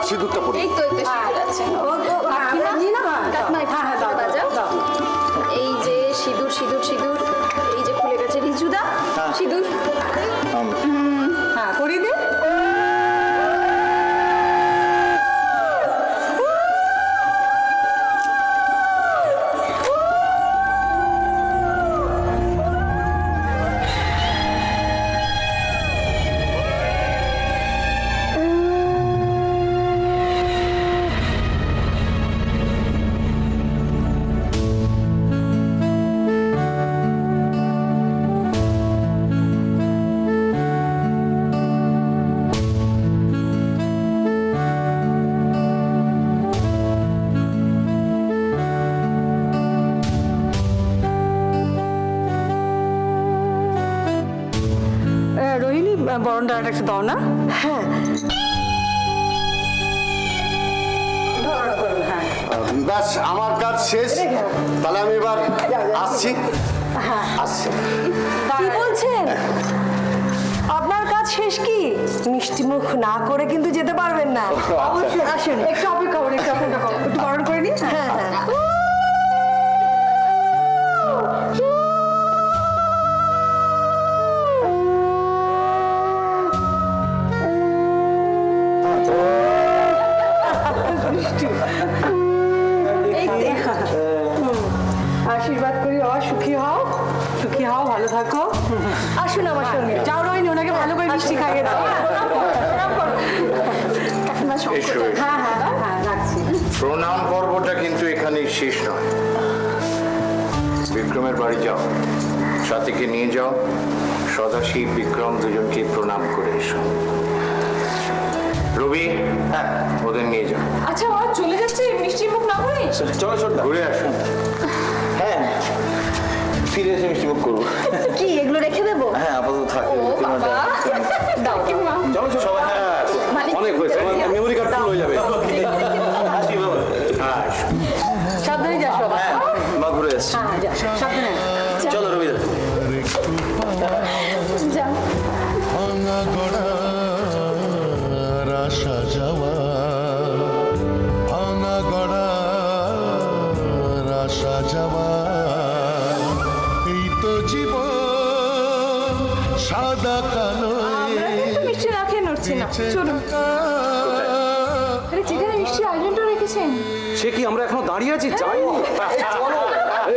সিঁদুরটা পরি। এই তো সিঁদুর আছে। এই যে সিঁদুর সিঁদুর সিঁদুর, এই যে খুলে গেছে রিজুদা সিঁদুর। হ্যাঁ করি দে। রোহিণী বরণটা একটু দাও না। হ্যাঁ ব্যাস আমার কাজ শেষ, তাহলে আমি এবার আসছি। আসছি। কি বলছেন? আপনার কাজ শেষ? কি মিষ্টি মুখ না করে কিন্তু যেতে পারবেন না। অবশ্যই আসুন, একটু অপেক্ষা করো, একটু অপেক্ষা করো, একটু বরণ করে নিই। হ্যাঁ হ্যাঁ আশীর্বাদ করি, সুখী হও, সুখী হও, ভালো থাকো। আসুন আমার সঙ্গে। যাও রোহিণী, ওনাকে ভালো করে মিষ্টি খাইয়ে দাও। এসো, এসো। হ্যাঁ হ্যাঁ হ্যাঁ, রাখছি। প্রণাম পর্বটা কিন্তু এখানেই শেষ নয়। বিক্রমের বাড়ি যাও, সাথীকে নিয়ে যাও, সদাশিব বিক্রম দুজনকে প্রণাম করে এসো। রবি, হ্যাঁ ওদের নিয়ে যাও। আচ্ছা ওরা চলে যাচ্ছে মিষ্টি মুখ না করে? চলো চলো ঘুরে আসুন। হ্যাঁ ফিরে এসে মিষ্টি মুখ করবো। কি এগুলো রেখে দেবো? হ্যাঁ আপাতত থাকে। দাও কি মা। চলো চলো সবাই। অনেক হয়েছে, মেমোরি কার্ড ফুল হয়ে যাবে। আসি বাবা। হ্যাঁ সাবধানে যাস বাবা। হ্যাঁ মা ঘুরে আসছি। হ্যাঁ যা, সাবধানে। চলো রবিদা। যাও। ভাঙা গড়ার আশা যাওয়া, ভাঙা গড়ার আশা যাওয়া, এই তো জীবন সাদা কালো। আমরা কিন্তু মিষ্টি না খেয়ে নড়ছি না, চলুন। আরে যেখানে মিষ্টি আয়োজনটা রেখেছেন। সে কি আমরা এখনো দাঁড়িয়ে আছি? যাই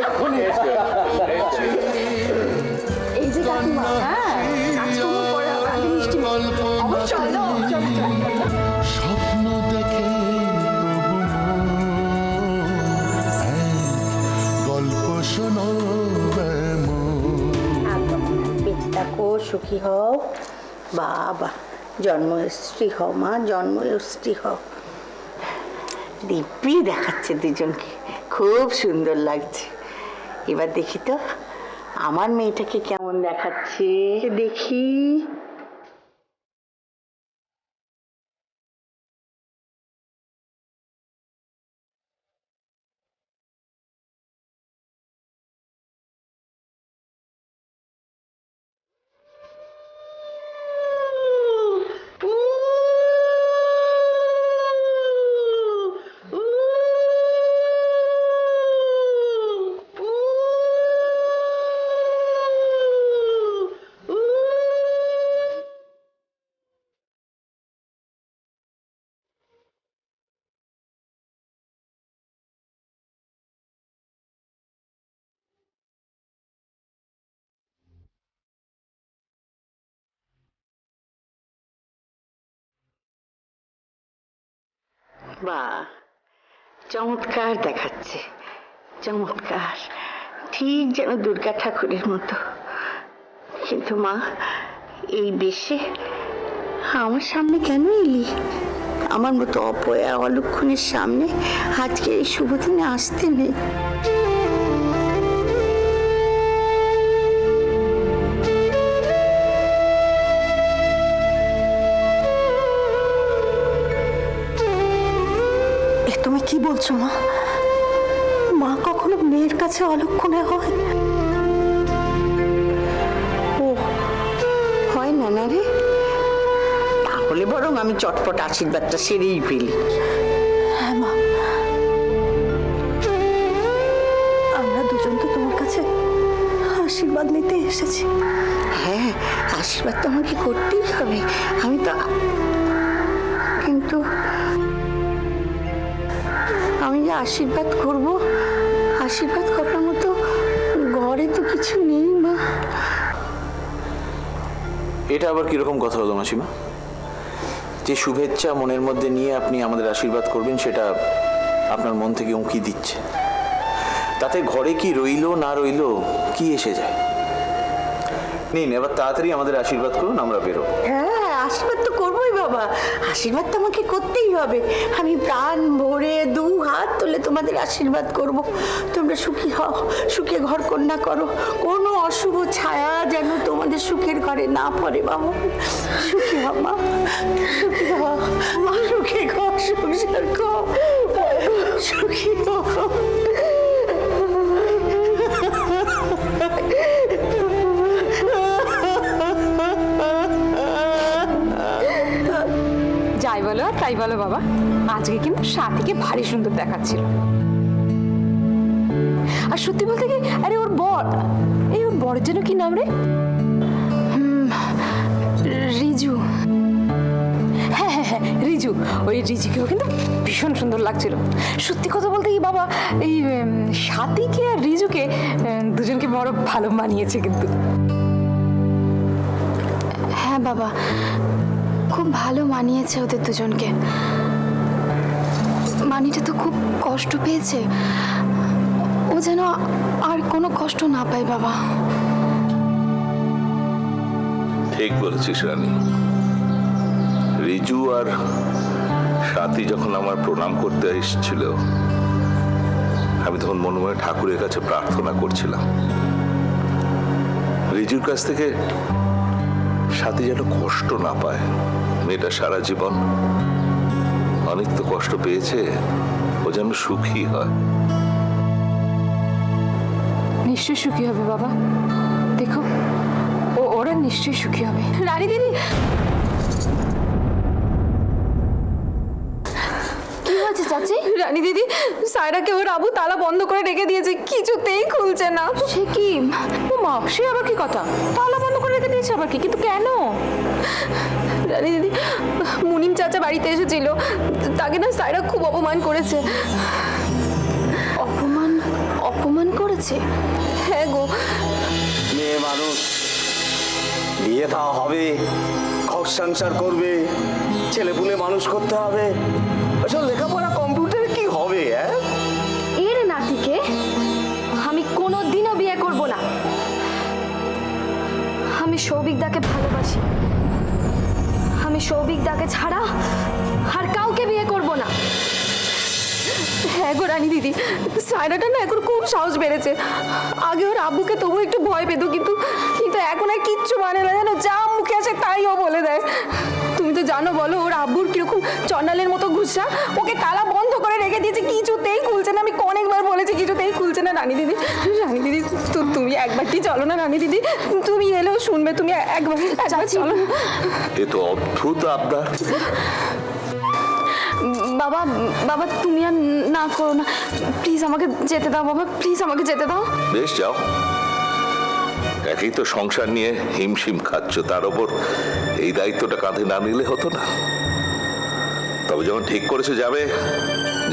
এক্ষুনি এসে। এই যে কাকিমা, হ্যাঁ কাজকর্ম করে আগে মিষ্টি মুখ। অবশ্যই, চলো, চলো, চলো। স্বপ্ন দেখে তবু গল্প শোনো বেঁচে থাকো, সুখী হও। বাবা জন্মশ্রী হও মা, জন্মশ্রী হও। দিব্যি দেখাচ্ছে দুজনকে, খুব সুন্দর লাগছে। এবার দেখি তো আমার মেয়েটাকে কেমন দেখাচ্ছে, দেখি। বাহ, চমৎকার দেখাচ্ছে, চমৎকার, ঠিক যেন দুর্গা ঠাকুরের মতো। কিন্তু মা, এই বেশে আমার সামনে কেন এলি? আমার মতো অপয়া অলক্ষণের সামনে আজকে এই শুভ দিনে আসতে নেই। তুমি কি বলছো মা? মা কখনো মেয়ের কাছে অলক্ষণে হয়? ও হয় না, না রে, হলে বরং আমি চটপট আশীর্বাদটা সেরেই ফেলি। হ্যাঁ মা, আমরা দুজন তো তোমার কাছে আশীর্বাদ নিতে এসেছি। হ্যাঁ, আশীর্বাদ তো আমাকে করতেই হবে। আমি তো কিন্তু আমি যে আশীর্বাদ করব, আশীর্বাদ করার মতো ঘরে তো কিছু নেই মা। এটা আবার কিরকম কথা হলো মাসিমা? যে শুভেচ্ছা মনের মধ্যে নিয়ে আপনি আমাদের আশীর্বাদ করবেন সেটা আপনার মন থেকে উঁকি দিচ্ছে, তাতে ঘরে কি রইলো না রইলো কি এসে যায়? নিন, এবার তাড়াতাড়ি আমাদের আশীর্বাদ করুন, আমরা বেরো। হ্যাঁ, আশীর্বাদ তো করবোই বাবা, আশীর্বাদ তো আমাকে করতেই হবে। আমি প্রাণ ভরে 2 হাত তুলে তোমাদের আশীর্বাদ করব। তোমরা সুখী হও, সুখে ঘর কন্যা করো, কোনো অশুভ ছায়া যেন তোমাদের সুখের ঘরে না পড়ে বাবা। সুখী হও মা, সুখী হও মা, সুখী ঘর সংসার কর, সুখী হও। যাই বলো আর তাই বলো বাবা, আজকে কিন্তু সাথীকে ভারী সুন্দর দেখাচ্ছিল। আর সত্যি বলতে কি, আরে ওর বর, এই ওর বরের জন্য কি নাম রে? রিজু। হ্যাঁ হ্যাঁ হ্যাঁ, রিজু। ওই রিজুকেও কিন্তু ভীষণ সুন্দর লাগছিল। সত্যি কথা বলতে কি বাবা, এই সাথীকে আর রিজুকে দুজনকে বড় ভালো মানিয়েছে কিন্তু। হ্যাঁ বাবা, খুব ভালো মানিয়েছে ওদের দুজনকে। মানিটা তো খুব কষ্ট পেয়েছে, ও যেন আর কোনো কষ্ট না পায় বাবা। ঠিক বলেছিস রানী। রিজু আর সাথী যখন আমার প্রণাম করতে এসেছিল, আমি তখন মনে মনে ঠাকুরের কাছে প্রার্থনা করছিলাম, রিজুর কাছ থেকে সাথী যেন কষ্ট না পায়। মেয়েটা সারা জীবন অনেক তো কষ্ট পেয়েছে, ও যেন সুখী হয়। নিশ্চয়ই সুখী হবে বাবা, দেখো ওরা নিশ্চয়ই সুখী হবে। রানী দিদি, কি হয়েছে চাচি? রানী দিদি, সায়রাকে ওর আবু তালা বন্ধ করে রেখে দিয়েছে, কিছুতেই খুলছে না। সে কি? ও মা, সে আবার কি কথা? তালা বন্ধ করে রেখে দিয়েছে আবার কি? কিন্তু কেন? রানী দিদি, মুনিম চাচা বাড়িতে এসেছিল, তাকে না সায়রা খুব অপমান করেছে। অপমান? অপমান করেছে? হ্যাঁ গো। মেয়ে মানুষ, বিয়ে থাওয়া হবে, ঘর সংসার করবে, ছেলেপুলে মানুষ করতে হবে, ওসব লেখাপড়া কম্পিউটারে কি হবে? এর নাতিকে আমি কোনোদিনও বিয়ে করব না। আমি সৌভিকদাকে ভালোবাসি, আমি সৌভিকদাকে ছাড়া আর কাউকে বিয়ে করব না। হ্যাঁ গো রানী দিদি, সায়রাটা না এখন খুব সাহস বেড়েছে। আগে ওর আব্বুকে তবু একটু ভয় পেত, কিন্তু এখন আর কিচ্ছু মানে না, জানো, যা মুখে আসে তাই ও বলে দেয়। তুমি তো জানো, বলো ওর আব্বুর কিরকম চন্ডালের মতো গুসা, ওকে তালা বন্ধ করে রেখে দিয়েছে, কিছুতেই খুলছে না। আমি অনেকবার বলেছি, কিছুতেই খুলছে না। রানী দিদি, রানী দিদি, তুমি একবারটি চলো না রানী দিদি, তুমি এলেও শুনবে, তুমি একবার চলো। এ তো অদ্ভুত আবদার। বাবা, বাবা তুমি আর না করো না, প্লিজ আমাকে যেতে দাও বাবা, প্লিজ আমাকে যেতে দাও। বেশ, যাও। একই তো সংসার নিয়ে হিমশিম খাচ্ছ, তার ওপর এই দায়িত্বটা কাঁধে না নিলে হতো না। তবে যখন ঠিক করেছো যাবে,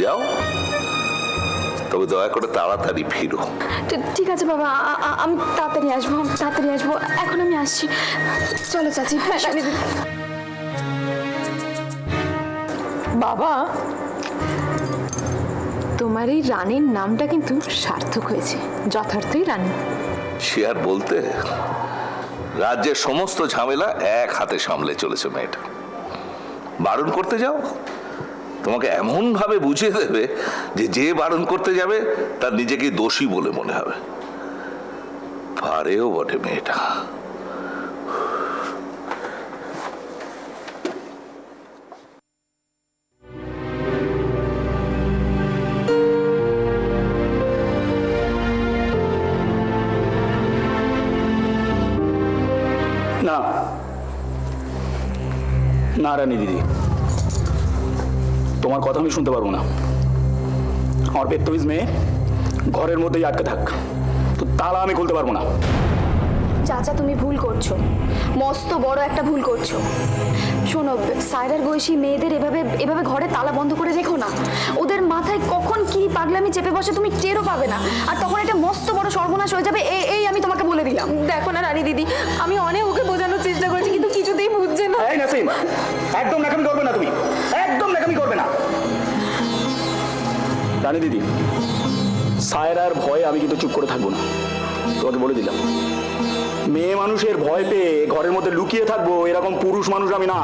যাও, তবে দয়া করে তাড়াতাড়ি ফিরো। ঠিক আছে বাবা, আমি তাড়াতাড়ি আসবো, তাড়াতাড়ি আসবো। এখন আমি আসছি, চলো চাচি। বাবা, তোমার এই রানীর নামটা কিন্তু সার্থক হয়েছে, যথার্থই রানী। সে আর বলতে, রাজ্যের সমস্ত ঝামেলা এক হাতে সামলে চলেছে মেয়েটা। বারণ করতে যাও, তোমাকে এমন ভাবে বুঝিয়ে দেবে যে বারণ করতে যাবে তার নিজেকে দোষী বলে মনে হবে। পারেও বটে মেয়েটা। না, না রানী দিদি, তোমার কথা আমি শুনতে পারবো না। আমার পেত্তবিজ মেয়ে ঘরের মধ্যেই আটকে থাক, তো তালা আমি খুলতে পারবো না। চাচা তুমি ভুল করছো, মস্ত বড় একটা ভুল করছো। শোনো, সায়রার বয়সী মেয়েদের এভাবে এভাবে ঘরে তালা বন্ধ করে রেখো না। ওদের মাথায় কখন কি পাগলামি চেপে বসে তুমি টেরও পাবে না, আর তখন এটা মস্ত বড় সর্বনাশ হয়ে যাবে। এই আমি তোমাকে বলে দিলাম। দেখো না রানী দিদি, আমি অনেক ওকে বোঝানোর চেষ্টা করেছি কিন্তু কিছুতেই বুঝছে না। এই নাসিম, একদম নাকামি করবে না, তুমি একদম নাকামি করবে না। রানী দিদি, সায়রার ভয়ে আমি কিন্তু চুপ করে থাকবো না, তোমাকে বলে দিলাম। মেয়ে মানুষের ভয় পেয়ে ঘরের মধ্যে লুকিয়ে থাকবো এরকম পুরুষ মানুষ আমি না।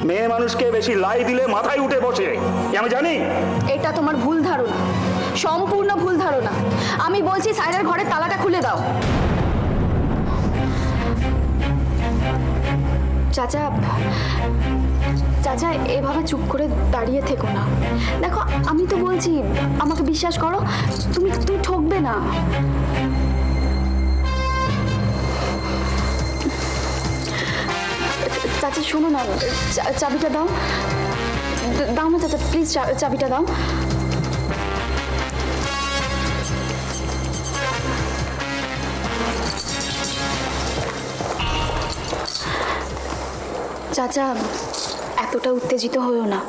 মেয়ে মানুষকে বেশি লাই দিলে মাথায় উঠে বসে, আমি জানি। এটা তোমার ভুল ধারণা, সম্পূর্ণ ভুল ধারণা। আমি বলছি সায়রার ঘরের তালাটা খুলে দাও। চাচা, চাচা এভাবে চুপ করে দাঁড়িয়ে থেকো না। দেখো আমি তো বলছি, আমাকে বিশ্বাস করো, তুমি তুমি ঠকবে না। চাচা শোনো না, চাবিটা দাও। দাও না চাচা, প্লিজ চাবিটা দাও। চাচা এতটা উত্তেজিত হয়েও না,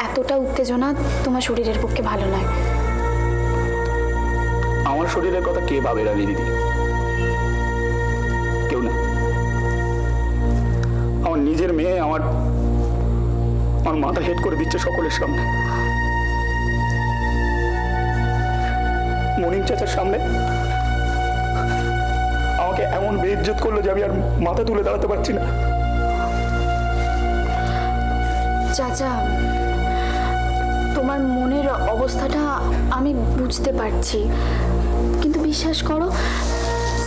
এতটা উত্তেজনা তোমার শরীরের পক্ষে ভালো নয়। আমার শরীরের কথা কে ভাবে রানী দিদি? কেউ না। আমার নিজের মেয়ে আমার মাথা হেড করে দিচ্ছে সকলের সামনে, মনিম চাচার সামনে আমাকে এমন বেইজ্জত করলো যে আমি আর মাথা তুলে দাঁড়াতে পারছি না। চাচা তোমার মনের অবস্থাটা আমি বুঝতে পারছি, কিন্তু বিশ্বাস করো,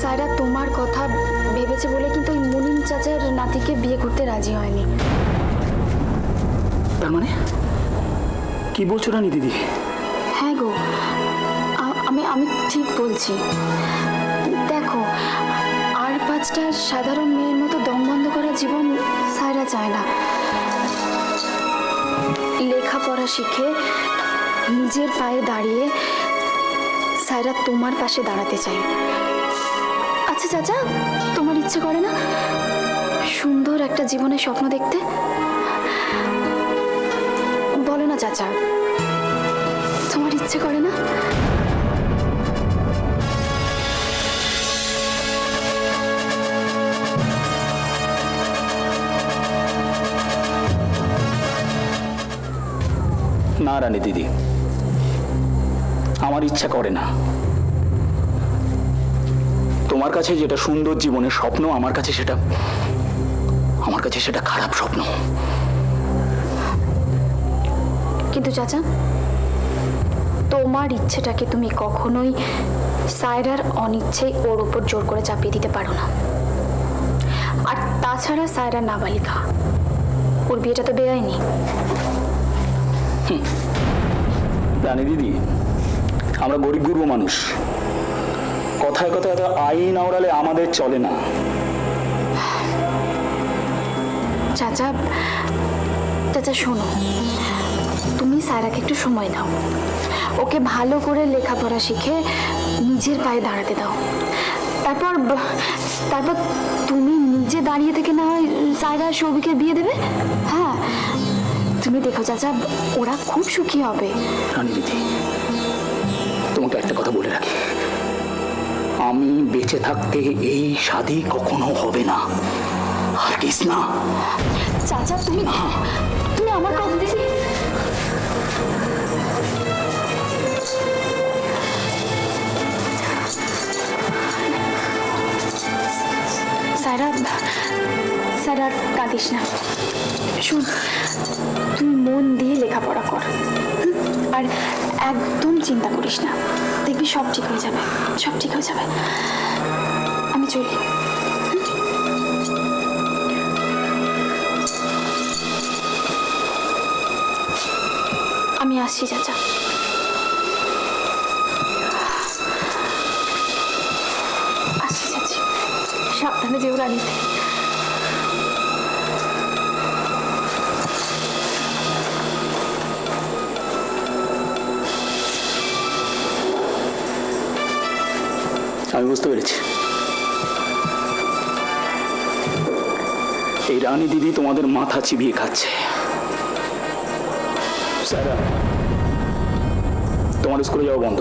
সায়রা তোমার কথা ভেবেছে বলে কিন্তু ওই মুনিম চাচার নাতিকে বিয়ে করতে রাজি হয়নি। তার মানে কি বলছো রানী দিদি? হ্যাঁ গো, আমি ঠিক বলছি। দেখো, আর 5টা সাধারণ মেয়ের মতো দম বন্ধ করা জীবন সায়রা চায় না। লেখাপড়া শিখে নিজের পায়ে দাঁড়িয়ে সায়রা তোমার পাশে দাঁড়াতে চাই। আচ্ছা চাচা, তোমার ইচ্ছে করে না সুন্দর একটা জীবনের স্বপ্ন দেখতে? বলো না চাচা, তোমার ইচ্ছে করে না? না রানী দিদি, আমার ইচ্ছা করে না। তোমার কাছে যেটা সুন্দর জীবনের স্বপ্ন, আমার কাছে সেটা খারাপ স্বপ্ন। কিন্তু চাচা, তোমার ইচ্ছেটাকে তুমি কখনোই সায়রার অনিচ্ছেই ওর উপর জোর করে চাপিয়ে দিতে পারো না। আর তাছাড়া সায়রা নাবালিকা, ওর বিয়েটা তো বেআইনি। রানী দিদি, আমরা গরিব গুরু মানুষ, কথায় কথায় এত আইন আওড়ালে আমাদের চলে না। চাচা, চাচা শোনো, তুমি সায়রাকে একটু সময় দাও, ওকে ভালো করে লেখাপড়া শিখে নিজের পায়ে দাঁড়াতে দাও। তারপর তুমি নিজে দাঁড়িয়ে থেকে না হয় সায়রা সৌভিকের বিয়ে দেবে। হ্যাঁ, তুমি দেখো চাচা, ওরা খুব সুখী হবে। রানী দিদি, তোমাকে একটা কথা বলে রাখি, আমি বেঁচে থাকতে এই শাদী কখনো হবে না। আর কিস না চাচা, তুমি আমার কথা দিদি। সায়রা কাঁদিস না। শোন, তুই মন দিয়ে লেখাপড়া কর, আর একদম চিন্তা করিস না, দেখবি সব ঠিক হয়ে যাবে, সব ঠিক হয়ে যাবে। আমি চলি। আমি আসছি চাচা। আসছি চাচি, সাবধানে যেও রানীতে। বুঝতে পেরেছি। এই রানী দিদি তোমাদের মাথা চিবিয়ে খাচ্ছে। সায়রা, তোমার স্কুলে যাওয়া বন্ধ।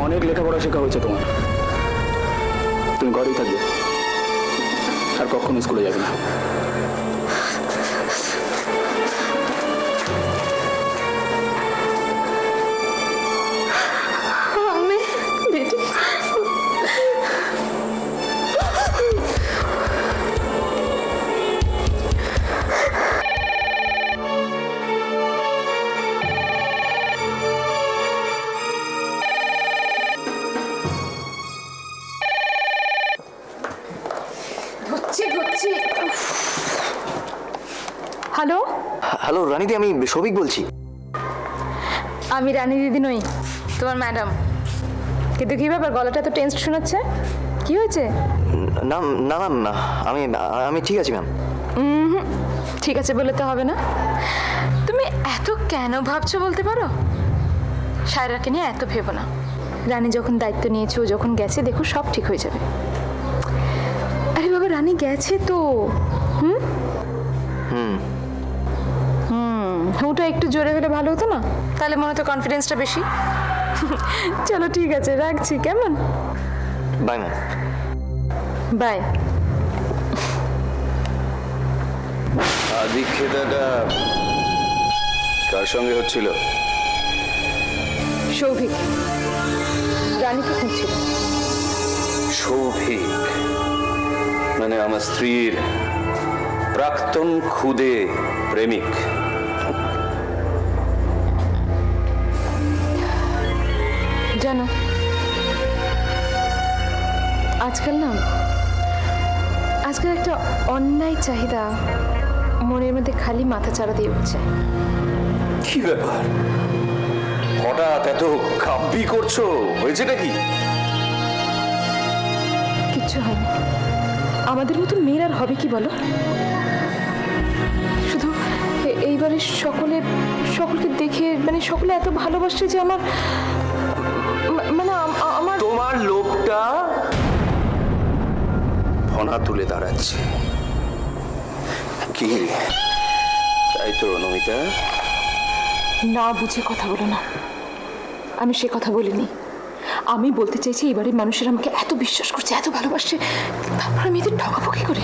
অনেক লেখাপড়া শেখা হয়েছে তোমার, তুমি ঘরেই থাকবে, আর কখনো স্কুলে যাবে না। আমি দিদি হ্যালো, হ্যালো রানীদি, আমি সৌভিক বলছি। আমি রানী দিদি নই, তোমার ম্যাডাম। কিন্তু কি ব্যাপার, গলাটা তো টেন্সড শোনাচ্ছে, কি হয়েছে? না না ম্যাম, না, আমি আমি ঠিক আছি ম্যাম। ঠিক আছে বলে তো হবে না। তুমি এত কেন ভাবছো বলতে পারো? সায়রাকে নিয়ে এত ভেবো না। রানী যখন দায়িত্ব নিয়েছে, ও যখন গেছে, দেখো সব ঠিক হয়ে যাবে। আরে বাবা, রানী গেছে তো। ওটা একটু জোরে হলে ভালো হতো না? তাহলে মনে হতো কনফিডেন্সটা বেশি। চলো ঠিক আছে, রাখছি, কেমন? Bye ma'am. বাই। আদিক্ষেতাটা কার সঙ্গে হচ্ছিল? সৌভিক রানীকে খুঁজছিল। সৌভিক মানে আমার স্ত্রীর প্রাক্তন খুদে প্রেমিক। জানো, আজকাল একটা অন্যায় চাহিদা মনের মধ্যে খালি মাথা চাড়া দিয়ে উঠছে। কি ব্যাপার, হঠাৎ এত কাব্যি করছো? হয়েছেটা কি? কিচ্ছু হয়নি। আমাদের মতো মেয়ের আর হবে কি বলো? শুধু এইবারে সকলকে দেখে, মানে সকলে এত ভালোবাসছে যে আমার তোমার লোকটা ফনা তুলে দাঁড়াচ্ছে। কি তাই তো নমিতা? না বুঝে কথা বলো না, আমি সে কথা বলিনি। আমি বলতে চাইছি এবারে মানুষের আমাকে এত বিশ্বাস করছে, এত ভালোবাসছে, তারপর আমি এদের ঠকাবো কি করে?